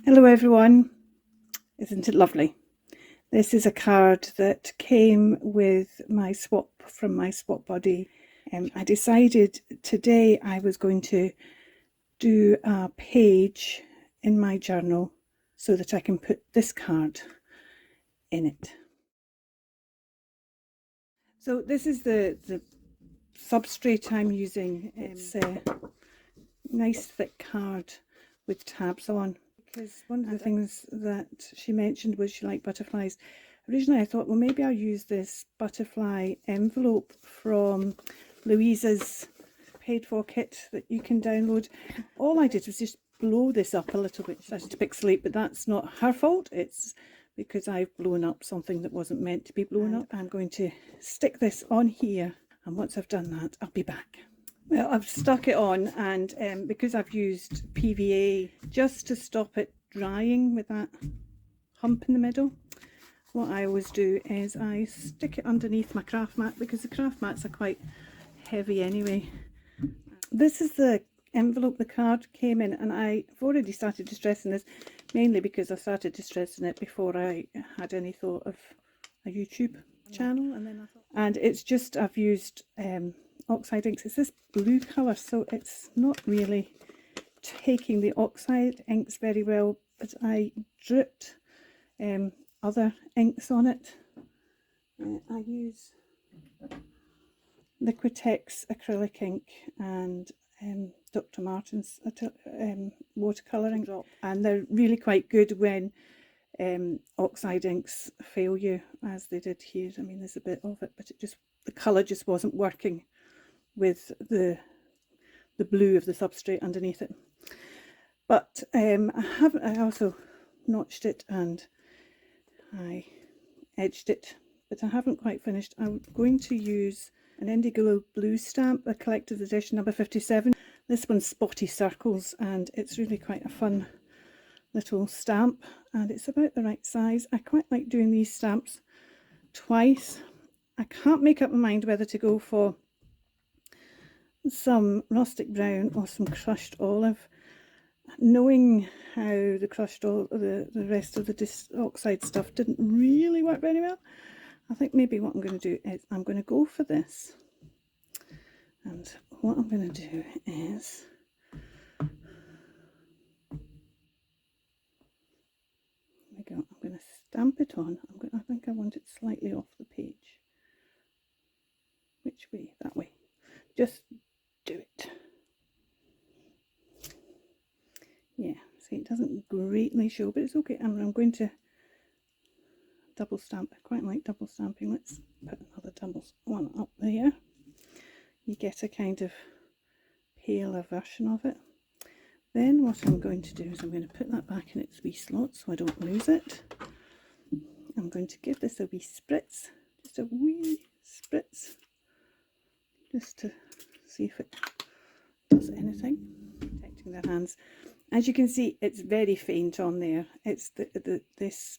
Hello everyone, isn't it lovely? This is a card that came with my swap from my swap buddy. I decided today I was going to do a page in my journal so that I can put this card in it. So this is the substrate I'm using. It's a nice thick card with tabs on. Because one of the things that she mentioned was she liked butterflies. Originally I thought, well, maybe I'll use this butterfly envelope from LUISE's paid for kit that you can download. All I did was just blow this up a little bit. It started to pixelate, but that's not her fault. It's because I've blown up something that wasn't meant to be blown up. I'm going to stick this on here, and once I've done that, I'll be back. Well, I've stuck it on, and because I've used PVA just to stop it drying with that hump in the middle, what I always do is I stick it underneath my craft mat, because the craft mats are quite heavy anyway. This is the envelope the card came in, and I've already started distressing this, mainly because I started distressing it before I had any thought of a YouTube channel, and it's just, I've used oxide inks. It's this blue colour, so it's not really taking the oxide inks very well, but I dripped other inks on it. I use Liquitex acrylic ink and Dr. Martens watercolour ink, and they're really quite good when oxide inks fail you, as they did here. I mean, there's a bit of it, but it just, the colour just wasn't working with the blue of the substrate underneath it. But I also notched it and I edged it, but I haven't quite finished. I'm going to use an Indigo Blu stamp, a collector's edition number 57. This one's Spotty Circles, and it's really quite a fun little stamp, and it's about the right size. I quite like doing these stamps twice. I can't make up my mind whether to go for some rustic brown or some crushed olive. Knowing how the crushed olive, the rest of the oxide stuff didn't really work very well, I think maybe what I'm going to do is I'm going to go for this, and what I'm going to do is I'm going to stamp it on. I think I want it slightly off the page. Which way? That way. Just do it. Yeah, see, it doesn't greatly show, but it's okay. And I'm going to double stamp. I quite like double stamping. Let's put another double one up there. You get a kind of paler version of it. Then what I'm going to do is I'm going to put that back in its wee slot so I don't lose it. I'm going to give this a wee spritz, just a wee spritz, just to see if it does anything. Protecting their hands. As you can see, it's very faint on there. It's this,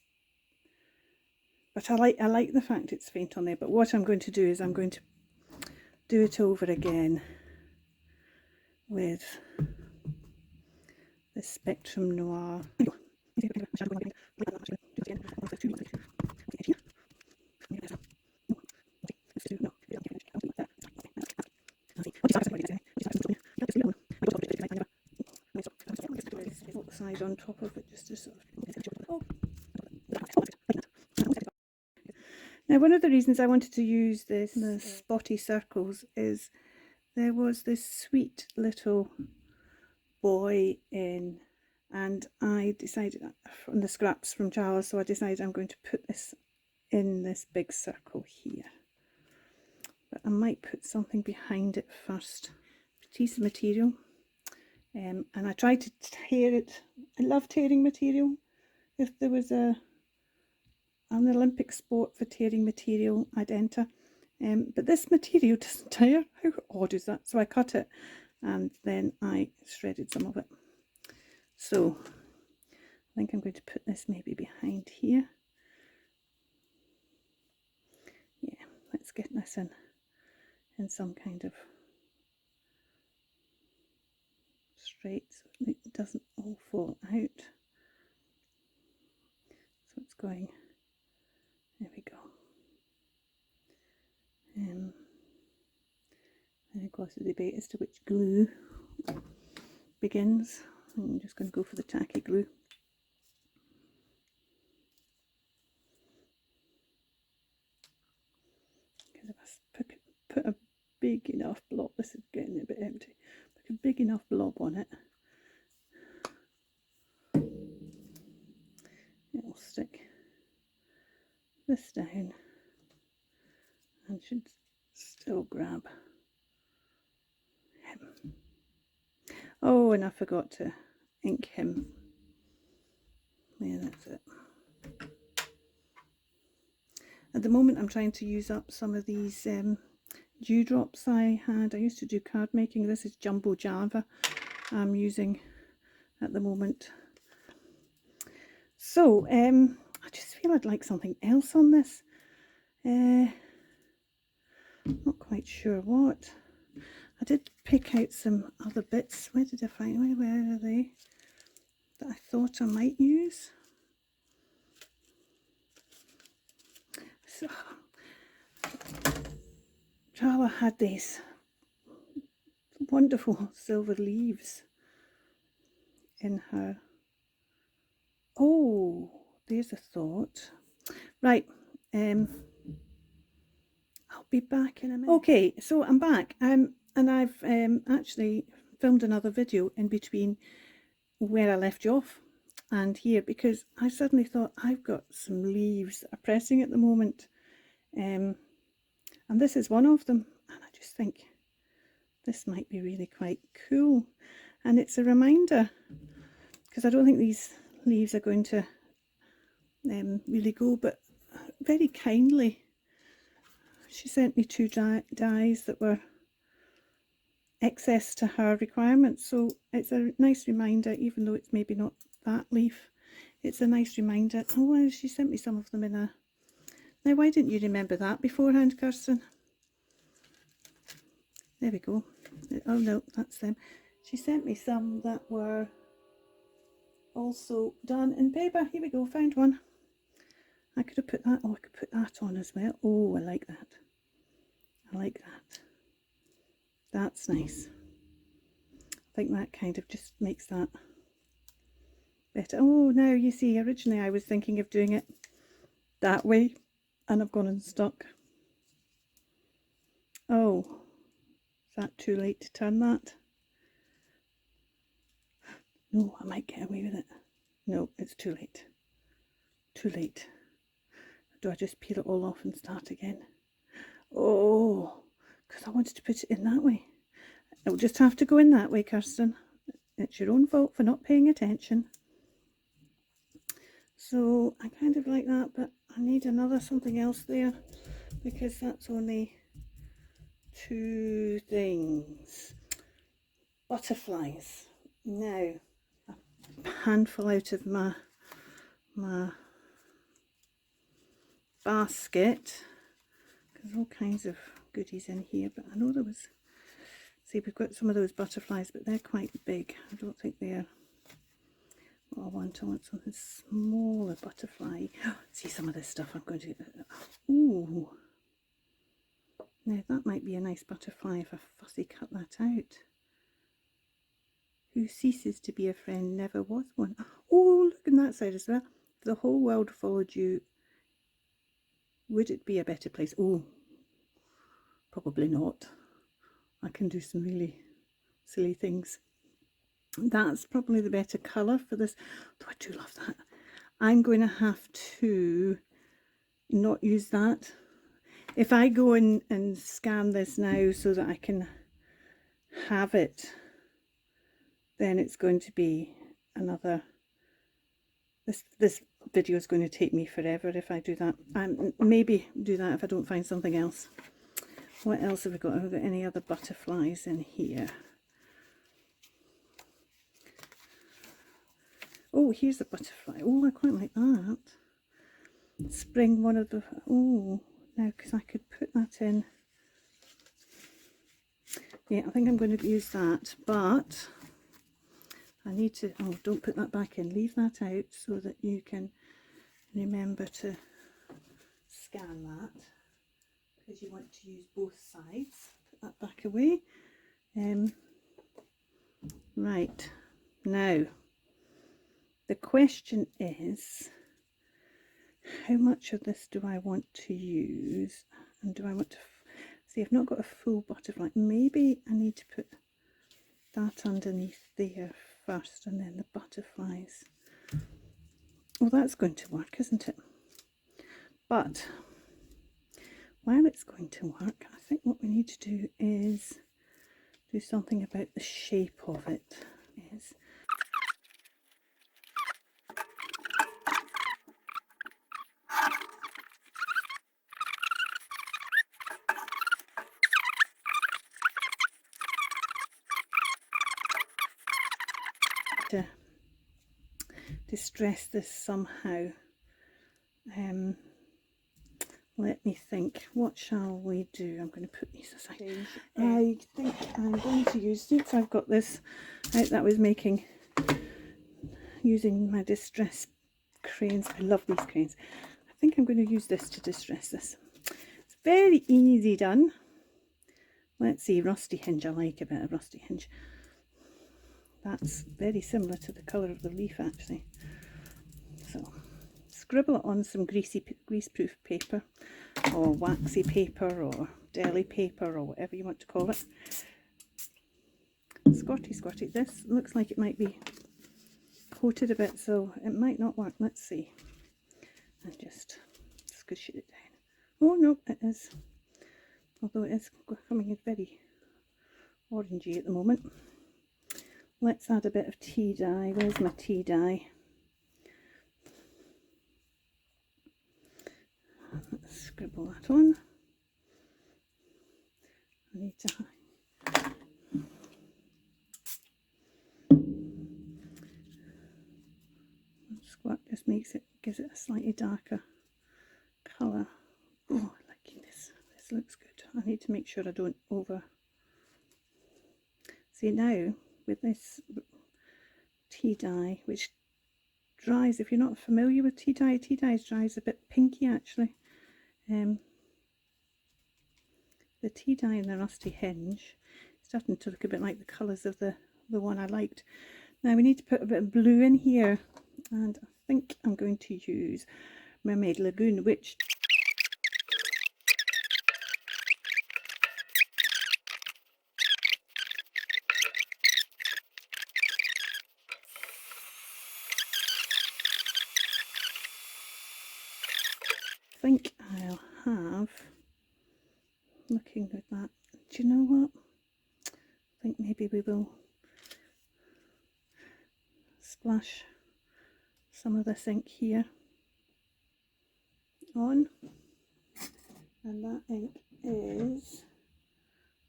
but I like the fact it's faint on there. But what I'm going to do is I'm going to do it over again with the Spectrum Noir. Oxide on top of it, just to sort of. Now, one of the reasons I wanted to use this, the Spotty Circles, is there was this sweet little boy in, and I decided from the scraps from Charles, so I decided I'm going to put this in this big circle here. But I might put something behind it first. Piece of material, and I tried to tear it. I love tearing material. If there was an Olympic sport for tearing material, I'd enter. But this material doesn't tear. How odd is that? So I cut it, and then I shredded some of it. So I think I'm going to put this maybe behind here. Yeah, let's get this in some kind of straight so it doesn't all fall out. going. There we go. And of course the debate as to which glue begins. I'm just going to go for the tacky glue. Because if I put a big enough blob, this is getting a bit empty, put a big enough blob on it, it'll stick this down and should still grab him. Oh, and I forgot to ink him. Yeah, that's it. At the moment I'm trying to use up some of these dewdrops I had. I used to do card making. This is Jumbo Java I'm using at the moment. So I just feel I'd like something else on this. Not quite sure what. I did pick out some other bits. Where did I find them? Where are they? That I thought I might use. So, Java had these wonderful silver leaves in her. Oh, there's a thought. Right, I'll be back in a minute. Okay, so I'm back, and I've actually filmed another video in between where I left you off and here, because I suddenly thought I've got some leaves that are pressing at the moment, and this is one of them, and I just think this might be really quite cool, and it's a reminder, because I don't think these leaves are going to really go, but very kindly she sent me two dies that were excess to her requirements, so it's a nice reminder, even though it's maybe not that leaf, it's a nice reminder. Oh, she sent me some of them in a... Now why didn't you remember that beforehand, Kirsten? There we go. Oh no, that's them. She sent me some that were also done in paper. Here we go, found one. I could have put that, oh I could put that on as well. Oh, I like that. I like that. That's nice. I think that kind of just makes that better. Oh, now you see, originally I was thinking of doing it that way, and I've gone and stuck. Oh, is that too late to turn that? No, I might get away with it. No, it's too late. Too late. Do I just peel it all off and start again? Oh, because I wanted to put it in that way. It'll just have to go in that way, Kirsten. It's your own fault for not paying attention. So I kind of like that, but I need another something else there, because that's only two things. Butterflies. Now, a handful out of my basket, because there's all kinds of goodies in here, but I know there was, see, we've got some of those butterflies, but they're quite big. I don't think they're what I want. I want something smaller butterfly. See some of this stuff I'm going to... Ooh, now that might be a nice butterfly if I fussy cut that out. Who ceases to be a friend never was one. Oh, look on that side as well. If the whole world followed you, would it be a better place? Oh, probably not. I can do some really silly things. That's probably the better colour for this, though I do love that. I'm going to have to not use that. If I go in and scan this now so that I can have it, then it's going to be another... This video is going to take me forever if I do that. Maybe do that if I don't find something else. What else have we got? Have we got any other butterflies in here? Oh, here's a butterfly. Oh, I quite like that. Spring, one of the... Oh, now, because I could put that in. Yeah, I think I'm going to use that, but I need to... Oh, don't put that back in. Leave that out so that you can remember to scan that, because you want to use both sides. Put that back away. Right, now the question is, how much of this do I want to use, and do I want to see, I've not got a full butterfly. Maybe I need to put that underneath there first and then the butterflies. Well, that's going to work, isn't it? But while it's going to work, I think what we need to do is do something about the shape of it. Is to distress this somehow. Let me think, what shall we do? I'm going to put these aside. I think I'm going to use, since I've got this out that I was making using my distress crayons, I love these crayons, I think I'm going to use this to distress this. It's very easy done. Let's see, rusty hinge, I like a bit of rusty hinge. That's very similar to the colour of the leaf actually. So scribble it on some greaseproof paper or waxy paper or deli paper or whatever you want to call it. Squirty. This looks like it might be coated a bit, so it might not work. Let's see. And just squish it down. Oh no, it is. Although it is coming in very orangey at the moment. Let's add a bit of tea dye. Where's my tea dye? Let's scribble that on. I need to squirt just gives it a slightly darker colour. Oh, I like this. This looks good. I need to make sure I don't see now with this tea dye, which dries, if you're not familiar with tea dye dries a bit pinky actually. The tea dye and the rusty hinge is starting to look a bit like the colours of the one I liked. Now we need to put a bit of blue in here, and I think I'm going to use Mermaid Lagoon, which I think I'll have, looking at that, do you know what, I think maybe we will splash some of this ink here on, and that ink is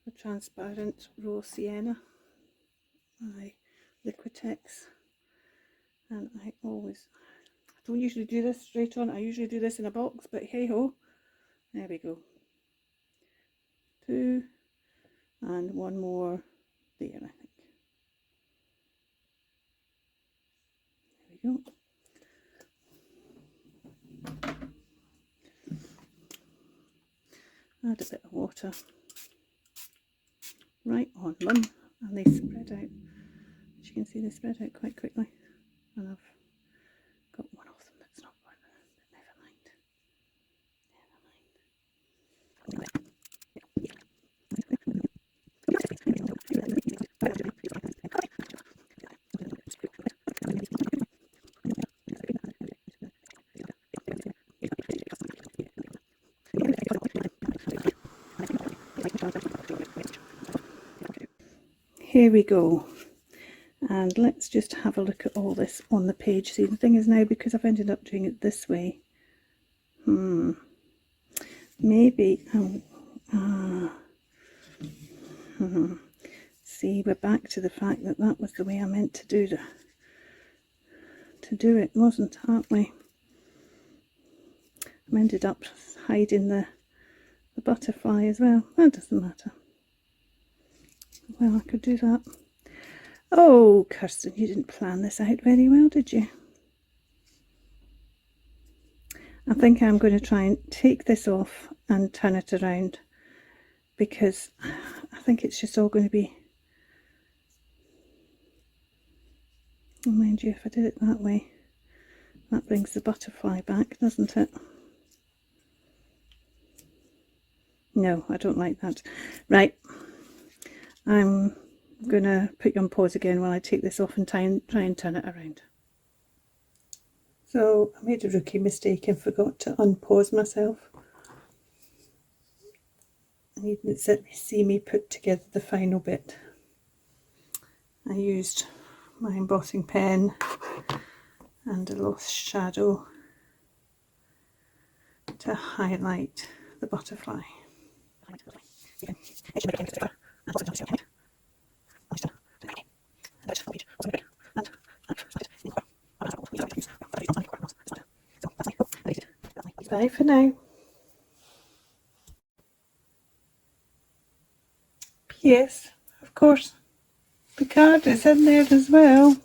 the transparent raw sienna by Liquitex, and I don't usually do this straight on, I usually do this in a box, but hey ho, there we go. 2 and one more there, I think. There we go. Add a bit of water right on them, and they spread out. As you can see, they spread out quite quickly, and I've got one of them that's not one, but never mind. Here we go, and let's just have a look at all this on the page. See, the thing is now, because I've ended up doing it this way, maybe see, we're back to the fact that that was the way I meant to do it, aren't we? I ended up hiding the butterfly as well. That doesn't matter. Well, I could do that. Oh, Kirsten, you didn't plan this out very well, did you? I think I'm going to try and take this off and turn it around, because I think it's just all going to be, well, mind you, if I did it that way, that brings the butterfly back, doesn't it? No, I don't like that. Right, I'm going to put you on pause again while I take this off and try and turn it around. So I made a rookie mistake and forgot to unpause myself. And you can see me put together the final bit. I used my embossing pen and a lost shadow to highlight the butterfly. Bye for now. Yes, of course, the card is in there as well.